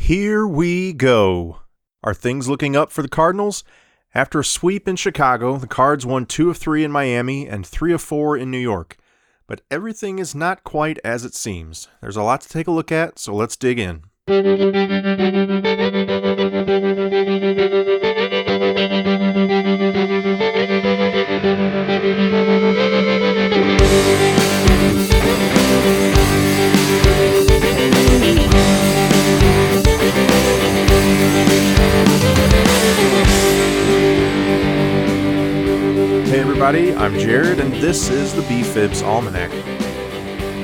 Here we go. Are things looking up for the Cardinals? After a sweep in Chicago, the Cards won 2 of 3 in Miami and 3 of 4 in New York. But everything is not quite as it seems. There's a lot to take a look at, so let's dig in. Hey everybody, I'm Jared, and this is the BFIBs Almanac.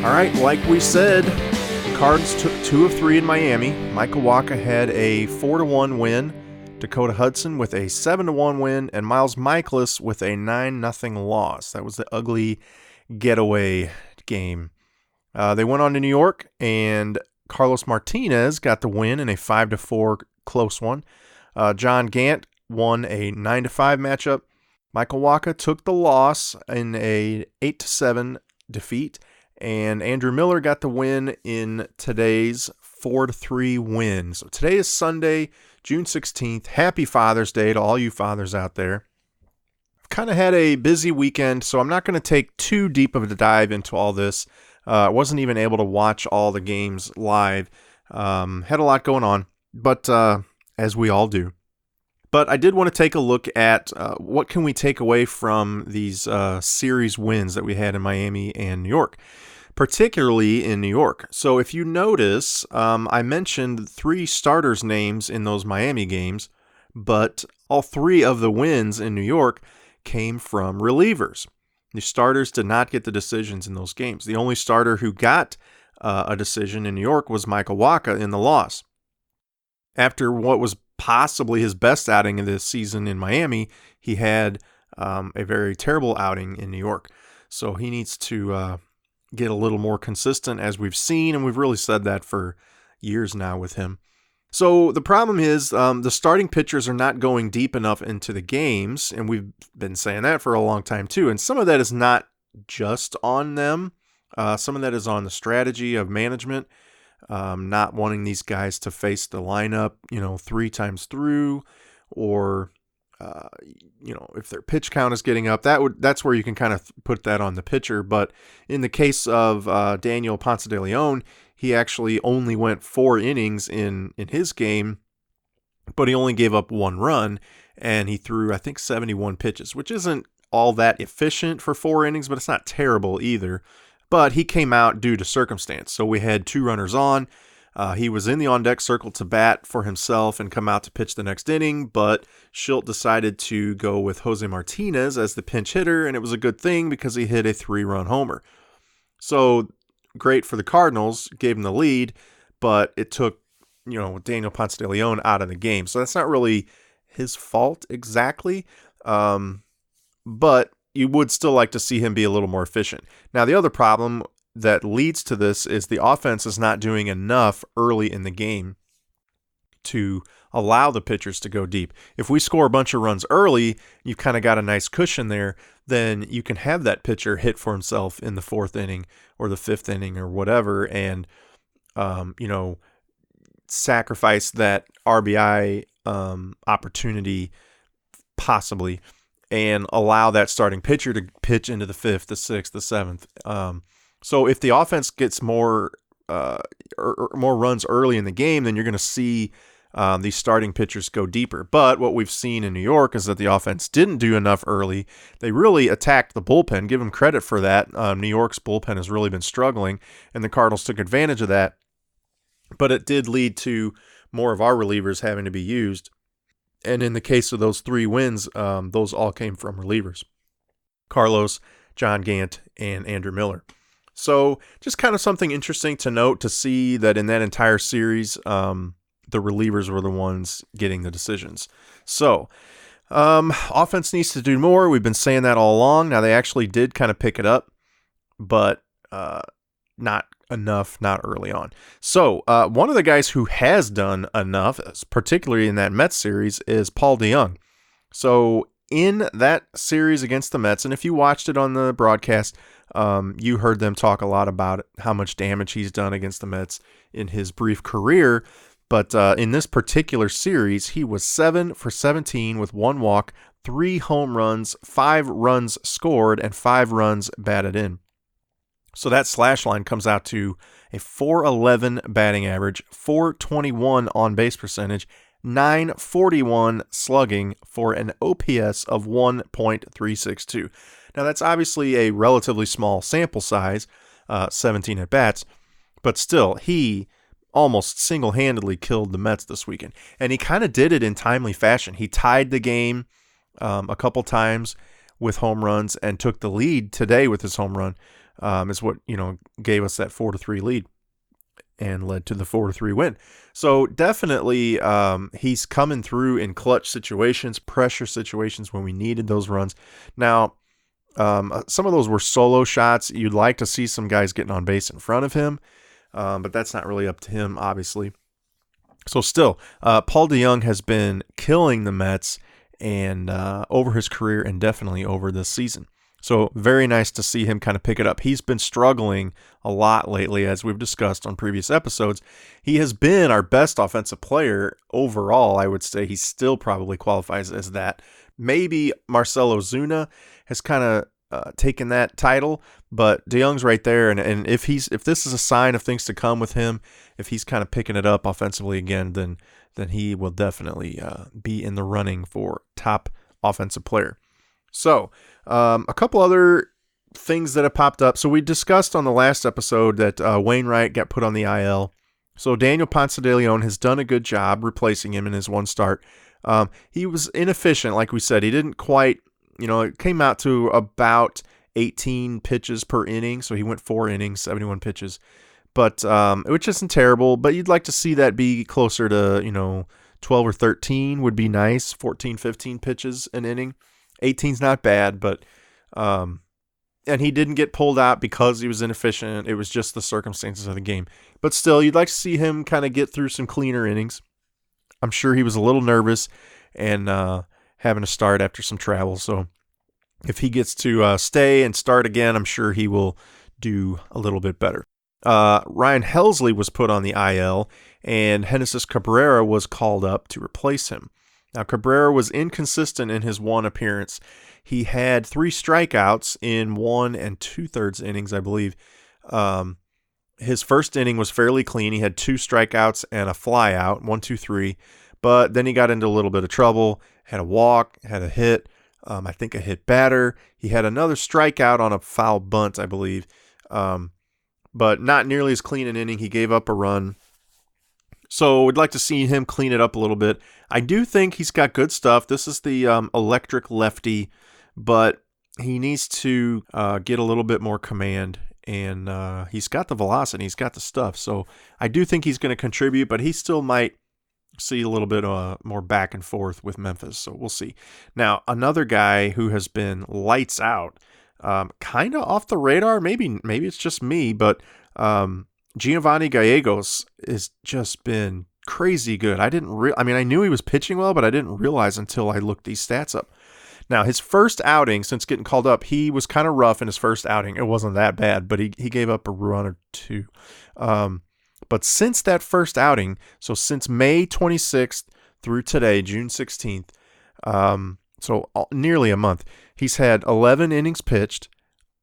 Alright, like we said, the Cards took 2 of 3 in Miami. Michael Wacha had a 4-1 win, Dakota Hudson with a 7-1 win, and Miles Michaelis with a 9-0 loss. That was the ugly getaway game. They went on to New York, and Carlos Martinez got the win in a 5-4 close one. John Gant won a 9-5 matchup. Michael Wacha took the loss in a 8-7 defeat, and Andrew Miller got the win in today's 4-3 win. So today is Sunday, June 16th. Happy Father's Day to all you fathers out there. I've kind of had a busy weekend, so I'm not going to take too deep of a dive into all this. I wasn't even able to watch all the games live. Had a lot going on, but as we all do. But I did want to take a look at what can we take away from these series wins that we had in Miami and New York, particularly in New York. So if you notice, I mentioned 3 starters' names in those Miami games, but all 3 of the wins in New York came from relievers. The starters did not get the decisions in those games. The only starter who got a decision in New York was Michael Wacha in the loss. After what was possibly his best outing of this season in Miami, he had a very terrible outing in New York. So he needs to get a little more consistent, as we've seen, and we've really said that for years now with him. So the problem is the starting pitchers are not going deep enough into the games, and we've been saying that for a long time too. And some of that is not just on them. Some of that is on the strategy of management. Not wanting these guys to face the lineup, 3 times through, or, if their pitch count is getting up, that's where you can kind of put that on the pitcher. But in the case of Daniel Ponce de Leon, he actually only went 4 innings in his game, but he only gave up 1 run, and he threw, I think, 71 pitches, which isn't all that efficient for 4 innings, but it's not terrible either. But he came out due to circumstance. So we had 2 runners on. He was in the on-deck circle to bat for himself and come out to pitch the next inning, but Schilt decided to go with Jose Martinez as the pinch hitter, and it was a good thing because he hit a 3-run homer. So great for the Cardinals, gave him the lead, but it took, Daniel Ponce de Leon out of the game. So that's not really his fault exactly, but you would still like to see him be a little more efficient. Now, the other problem that leads to this is the offense is not doing enough early in the game to allow the pitchers to go deep. If we score a bunch of runs early, you've kind of got a nice cushion there, then you can have that pitcher hit for himself in the 4th inning or the 5th inning or whatever, and, sacrifice that RBI opportunity possibly, and allow that starting pitcher to pitch into the 5th, the 6th, the 7th. So if the offense gets more runs early in the game, then you're going to see these starting pitchers go deeper. But what we've seen in New York is that the offense didn't do enough early. They really attacked the bullpen. Give them credit for that. New York's bullpen has really been struggling, and the Cardinals took advantage of that. But it did lead to more of our relievers having to be used. And in the case of those 3 wins, those all came from relievers. Carlos, John Gant, and Andrew Miller. So just kind of something interesting to note, to see that in that entire series, the relievers were the ones getting the decisions. So offense needs to do more. We've been saying that all along. Now, they actually did kind of pick it up, but not enough, not early on. So one of the guys who has done enough, particularly in that Mets series, is Paul DeJong. So in that series against the Mets, and if you watched it on the broadcast, you heard them talk a lot about how much damage he's done against the Mets in his brief career. But in this particular series, he was 7 for 17 with 1 walk, 3 home runs, 5 runs scored, and 5 runs batted in. So that slash line comes out to a .411 batting average, .421 on-base percentage, .941 slugging for an OPS of 1.362. Now that's obviously a relatively small sample size, 17 at-bats, but still, he almost single-handedly killed the Mets this weekend. And he kind of did it in timely fashion. He tied the game a couple times with home runs and took the lead today with his home run, is what, gave us that 4-3 lead and led to the 4-3 win. So definitely he's coming through in clutch situations, pressure situations when we needed those runs. Now, some of those were solo shots. You'd like to see some guys getting on base in front of him, but that's not really up to him, obviously. So still, Paul DeJong has been killing the Mets and over his career and definitely over this season. So very nice to see him kind of pick it up. He's been struggling a lot lately, as we've discussed on previous episodes. He has been our best offensive player overall. I would say he still probably qualifies as that. Maybe Marcell Ozuna has kind of taken that title, but DeJong's right there. And if this is a sign of things to come with him, if he's kind of picking it up offensively again, then he will definitely be in the running for top offensive player. So a couple other things that have popped up. So we discussed on the last episode that Wainwright got put on the IL. So Daniel Ponce de Leon has done a good job replacing him in his one start. He was inefficient, like we said. He didn't quite, it came out to about 18 pitches per inning. So he went 4 innings, 71 pitches, but which isn't terrible. But you'd like to see that be closer to, 12 or 13 would be nice. 14, 15 pitches an inning. 18's not bad, but and he didn't get pulled out because he was inefficient. It was just the circumstances of the game. But still, you'd like to see him kind of get through some cleaner innings. I'm sure he was a little nervous and having to start after some travel. So if he gets to stay and start again, I'm sure he will do a little bit better. Ryan Helsley was put on the IL, and Genesis Cabrera was called up to replace him. Now, Cabrera was inconsistent in his one appearance. He had 3 strikeouts in 1 2/3 innings, I believe. His first inning was fairly clean. He had 2 strikeouts and a fly out, 1, 2, 3. But then he got into a little bit of trouble, had a walk, had a hit, I think a hit batter. He had another strikeout on a foul bunt, I believe. But not nearly as clean an inning. He gave up a run. So we'd like to see him clean it up a little bit. I do think he's got good stuff. This is the electric lefty, but he needs to get a little bit more command, and he's got the velocity. He's got the stuff. So I do think he's going to contribute, but he still might see a little bit more back and forth with Memphis. So we'll see. Now, another guy who has been lights out, kind of off the radar. Maybe it's just me, but Giovanni Gallegos has just been crazy good. I knew he was pitching well, but I didn't realize until I looked these stats up. Now, his first outing since getting called up, he was kind of rough in his first outing. It wasn't that bad, but he gave up a run or 2. But since that first outing, so since May 26th through today, June 16th, so nearly a month, he's had 11 innings pitched,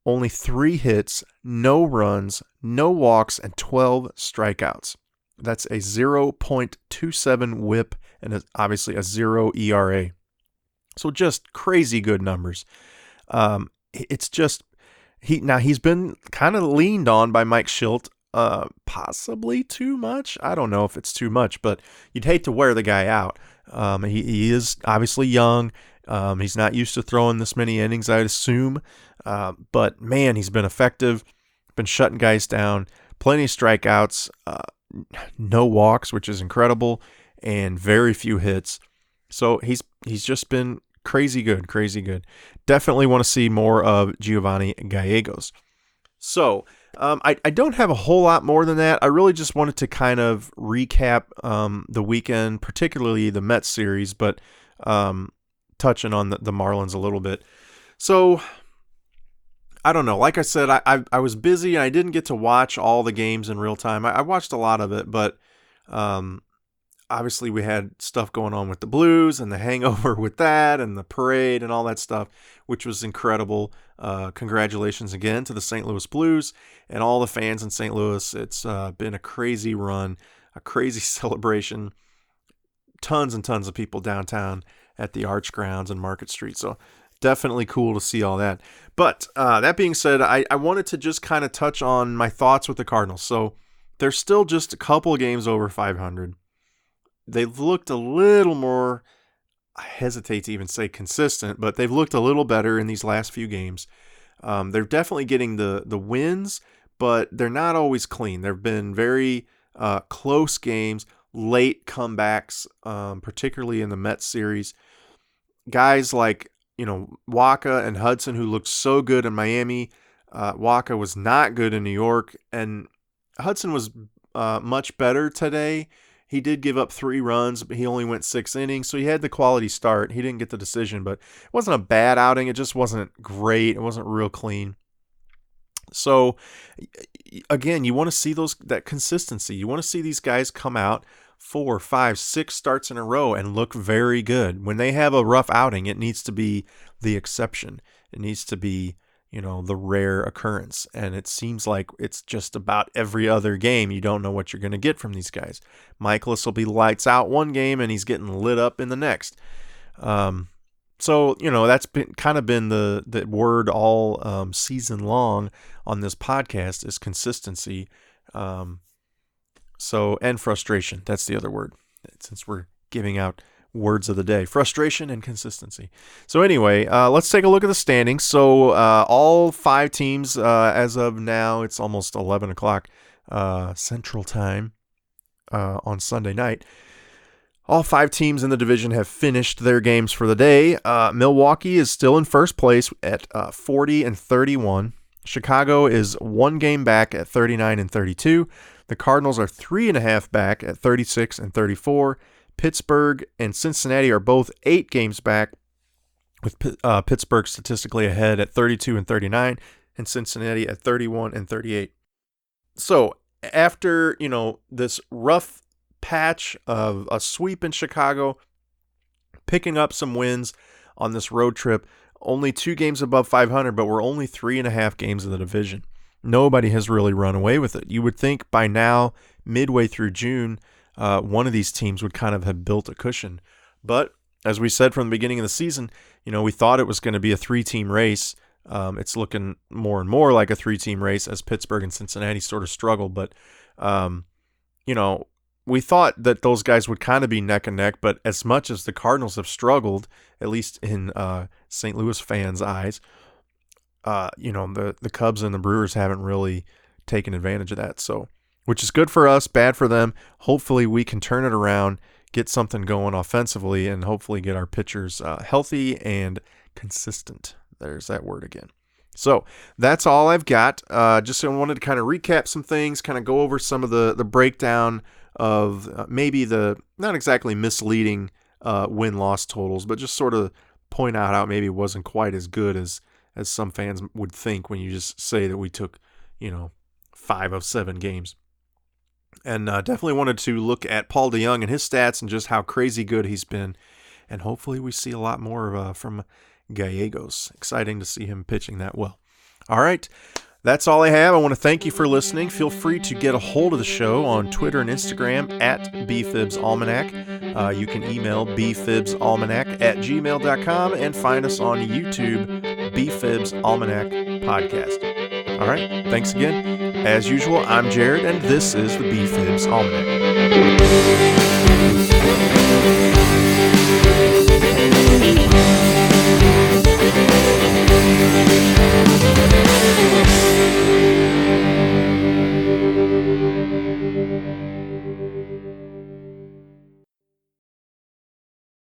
only 3 hits, no runs, no walks, and 12 strikeouts. That's a 0.27 whip and obviously a 0 ERA. So just crazy good numbers. It's just he's been kind of leaned on by Mike Schilt, possibly too much. I don't know if it's too much, but you'd hate to wear the guy out. He is obviously young. He's not used to throwing this many innings, I'd assume. But man, he's been effective, been shutting guys down, plenty of strikeouts, no walks, which is incredible, and very few hits. So he's just been crazy good. Definitely want to see more of Giovanni Gallegos. So I don't have a whole lot more than that. I really just wanted to kind of recap the weekend, particularly the Mets series, but touching on the Marlins a little bit. So I don't know. Like I said, I was busy and I didn't get to watch all the games in real time. I watched a lot of it, but obviously we had stuff going on with the Blues and the hangover with that and the parade and all that stuff, which was incredible. Congratulations again to the St. Louis Blues and all the fans in St. Louis. It's been a crazy run, a crazy celebration. Tons and tons of people downtown at the Arch Grounds and Market Street. So definitely cool to see all that. But that being said, I wanted to just kind of touch on my thoughts with the Cardinals. So they're still just a couple of games over 500. They've looked a little more, I hesitate to even say consistent, but they've looked a little better in these last few games. They're definitely getting the wins, but they're not always clean. There have been very close games, late comebacks, particularly in the Mets series. Guys like, Wacha and Hudson, who looked so good in Miami. Wacha was not good in New York, and Hudson was much better today. He did give up 3 runs, but he only went 6 innings, so he had the quality start. He didn't get the decision, but it wasn't a bad outing. It just wasn't great. It wasn't real clean. So, again, you want to see that consistency. You want to see these guys come out 4, 5, 6 starts in a row and look very good. When they have a rough outing, it needs to be the exception. It needs to be the rare occurrence. And it seems like it's just about every other game. You don't know what you're going to get from these guys. Michaelis will be lights out one game and he's getting lit up in the next. So, that's been the word all season long on this podcast is consistency. And frustration. That's the other word, since we're giving out words of the day: frustration and consistency. So anyway, let's take a look at the standings. So all 5 teams, as of now, it's almost 11 o'clock Central Time on Sunday night. All 5 teams in the division have finished their games for the day. Milwaukee is still in first place at 40-31. Chicago is 1 game back at 39-32. The Cardinals are 3.5 back at 36-34. Pittsburgh and Cincinnati are both 8 games back, with Pittsburgh statistically ahead at 32-39 and Cincinnati at 31-38. So after, this rough patch of a sweep in Chicago, picking up some wins on this road trip, only 2 games above 500, but we're only 3.5 games in the division. Nobody has really run away with it. You would think by now, midway through June, one of these teams would kind of have built a cushion. But as we said from the beginning of the season, we thought it was going to be a 3-team race. It's looking more and more like a 3-team race as Pittsburgh and Cincinnati sort of struggle. But, we thought that those guys would kind of be neck and neck. But as much as the Cardinals have struggled, at least in St. Louis fans' eyes, the Cubs and the Brewers haven't really taken advantage of that. So, which is good for us, bad for them. Hopefully we can turn it around, get something going offensively, and hopefully get our pitchers healthy and consistent. There's that word again. So that's all I've got. Just wanted to kind of recap some things, kind of go over some of the breakdown of maybe the not exactly misleading win-loss totals, but just sort of point out how maybe it wasn't quite as good as some fans would think when you just say that we took, 5 of 7 games. And definitely wanted to look at Paul DeJong and his stats and just how crazy good he's been. And hopefully we see a lot more from Gallegos. Exciting to see him pitching that well. All right. That's all I have. I want to thank you for listening. Feel free to get a hold of the show on Twitter and Instagram at BFIBs Almanac. You can email bfibsalmanac@gmail.com and find us on YouTube, BFIBs Almanac Podcast. All right. Thanks again. As usual, I'm Jared, and this is the BFIBs Almanac.